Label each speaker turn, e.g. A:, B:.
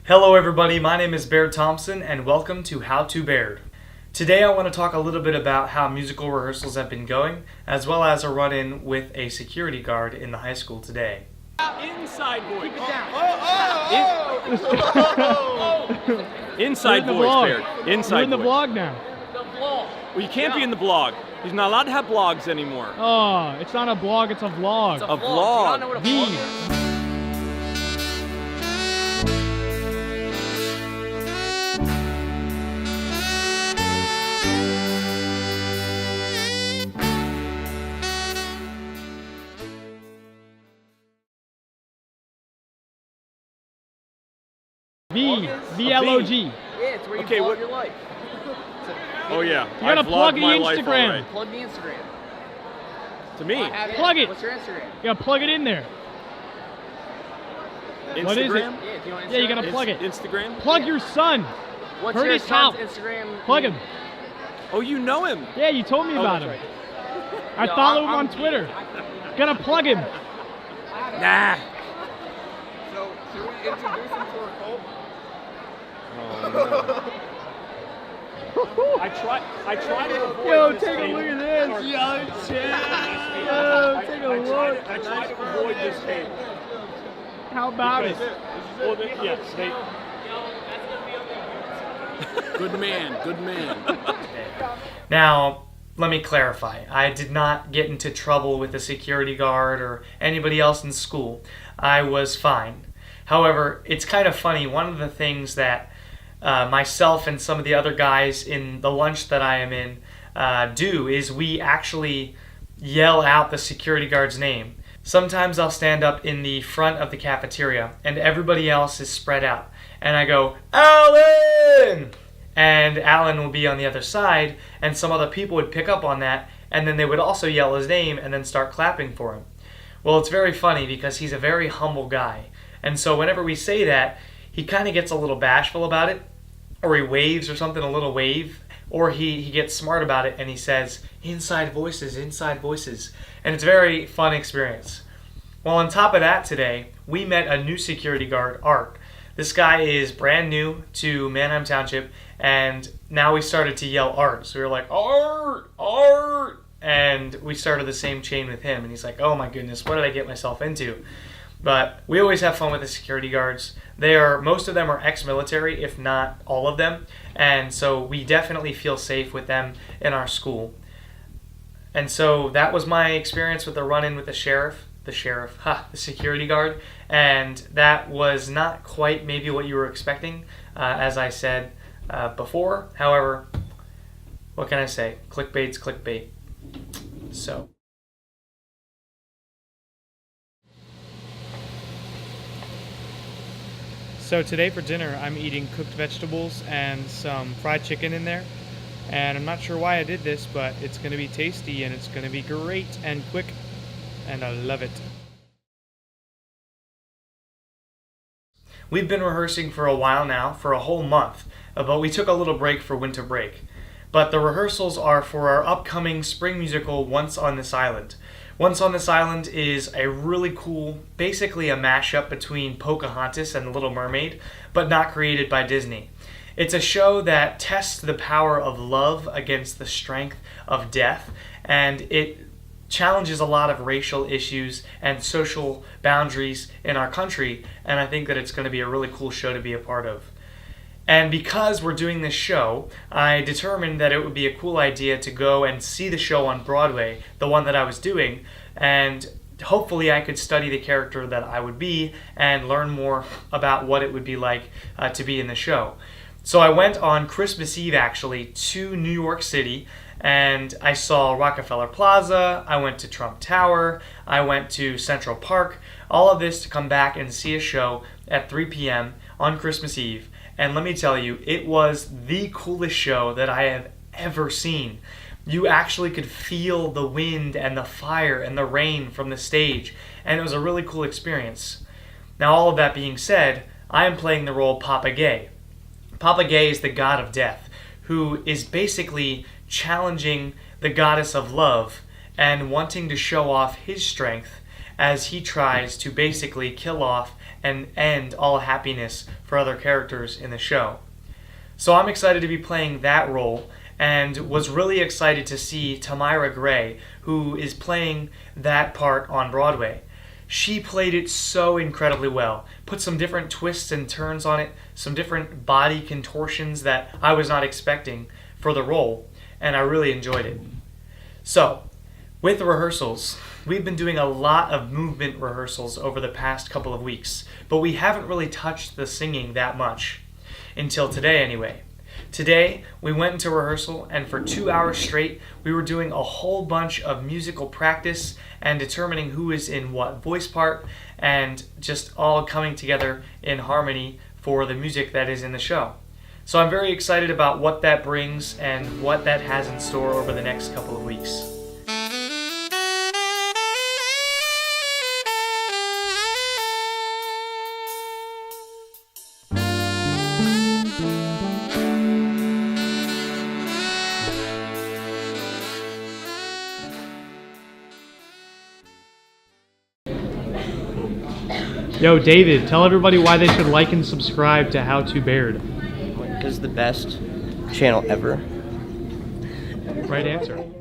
A: Hello everybody, my name is Baird Thompson and welcome to How to Baird. Today I want to talk a little bit about how musical rehearsals have been going, as well as a run-in with a security guard in the high school today.
B: Inside voice.
C: Keep it down.
B: Inside voice, Baird. Inside
C: You're in the
B: voice.
C: vlog now.
B: Well, you can't be in the blog. He's not allowed to have blogs anymore.
C: Oh, it's not a blog, it's a vlog.
B: A vlog.
D: You don't know what a vlog is?
C: V-L-O-G.
D: Yeah, it's where you
B: Okay,
D: vlog
B: what-
D: your life.
B: Oh yeah.
C: You gotta
B: I
C: plug
B: vlogged
C: the
B: my life
C: Instagram.
B: already.
D: Plug the Instagram.
B: To me.
C: Plug it.
D: What's your Instagram?
C: You gotta plug it in there.
B: Instagram?
C: What is it?
D: Yeah, do you want Instagram?
C: Yeah, you gotta plug it.
B: Instagram?
C: Plug your son.
D: What's
C: Curtis
D: your son's
C: House.
D: Instagram?
C: Plug him.
B: Oh, you know him.
C: Yeah, you told me about him.
B: that's
C: I
D: Yo,
C: follow him
D: I'm-
C: on Twitter. Gotta plug him.
B: Nah.
E: So, should we introduce him to our cult?
B: I try to avoid
C: Yo,
B: this
C: take a
B: table.
C: look at this.
B: Sorry.
C: Yo, take a look.
B: I try to avoid this table.
C: How about it?
B: Well, yes, Good man, good man.
A: Now, let me clarify. I did not get into trouble with a security guard or anybody else in school. I was fine. However, it's kind of funny. One of the things that myself and some of the other guys in the lunch that I am in do is we actually yell out the security guard's name. Sometimes I'll stand up in the front of the cafeteria and everybody else is spread out. And I go, "Alan!" And Alan will be on the other side, and some other people would pick up on that, and then they would also yell his name and then start clapping for him. Well, it's very funny because he's a very humble guy. And so whenever we say that, he kind of gets a little bashful about it, or he waves or something, a little wave, or he gets smart about it and he says, inside voices. And it's a very fun experience. Well, on top of that today, we met a new security guard, Art. This guy is brand new to Manheim Township, and now we started to yell Art. So we were like, Art, Art! And we started the same chain with him, and he's like, oh my goodness, what did I get myself into? But we always have fun with the security guards. Most of them are ex-military, if not all of them, and so we definitely feel safe with them in our school. And so that was my experience with the run-in with the security guard, and that was not quite maybe what you were expecting, as I said before. However, what can I say? Clickbait's clickbait. So.
C: So today for dinner, I'm eating cooked vegetables and some fried chicken in there. And I'm not sure why I did this, but it's going to be tasty and it's going to be great and quick. And I love it.
A: We've been rehearsing for a while now, for a whole month, but we took a little break for winter break. But the rehearsals are for our upcoming spring musical, Once on This Island. Once on This Island is a really cool, basically a mashup between Pocahontas and The Little Mermaid, but not created by Disney. It's a show that tests the power of love against the strength of death, and it challenges a lot of racial issues and social boundaries in our country, and I think that it's going to be a really cool show to be a part of. And because we're doing this show, I determined that it would be a cool idea to go and see the show on Broadway, the one that I was doing, and hopefully I could study the character that I would be and learn more about what it would be like to be in the show. So I went on Christmas Eve actually to New York City, and I saw Rockefeller Plaza, I went to Trump Tower, I went to Central Park, all of this to come back and see a show at 3 p.m. on Christmas Eve. And let me tell you, it was the coolest show that I have ever seen. You actually could feel the wind and the fire and the rain from the stage, and it was a really cool experience. Now, all of that being said, I am playing the role Papa Gay. Papa Gay is the god of death, who is basically challenging the goddess of love and wanting to show off his strength as he tries to basically kill off and end all happiness for other characters in the show. So I'm excited to be playing that role, and was really excited to see Tamira Gray, who is playing that part on Broadway. She played it so incredibly well, put some different twists and turns on it, some different body contortions that I was not expecting for the role, and I really enjoyed it. So, with the rehearsals, we've been doing a lot of movement rehearsals over the past couple of weeks, but we haven't really touched the singing that much. Until today, anyway. Today, we went into rehearsal, and for 2 hours straight, we were doing a whole bunch of musical practice and determining who is in what voice part, and just all coming together in harmony for the music that is in the show. So I'm very excited about what that brings and what that has in store over the next couple of weeks.
C: Yo, David, tell everybody why they should like and subscribe to How to Baird.
D: Because the best channel ever.
C: Right answer.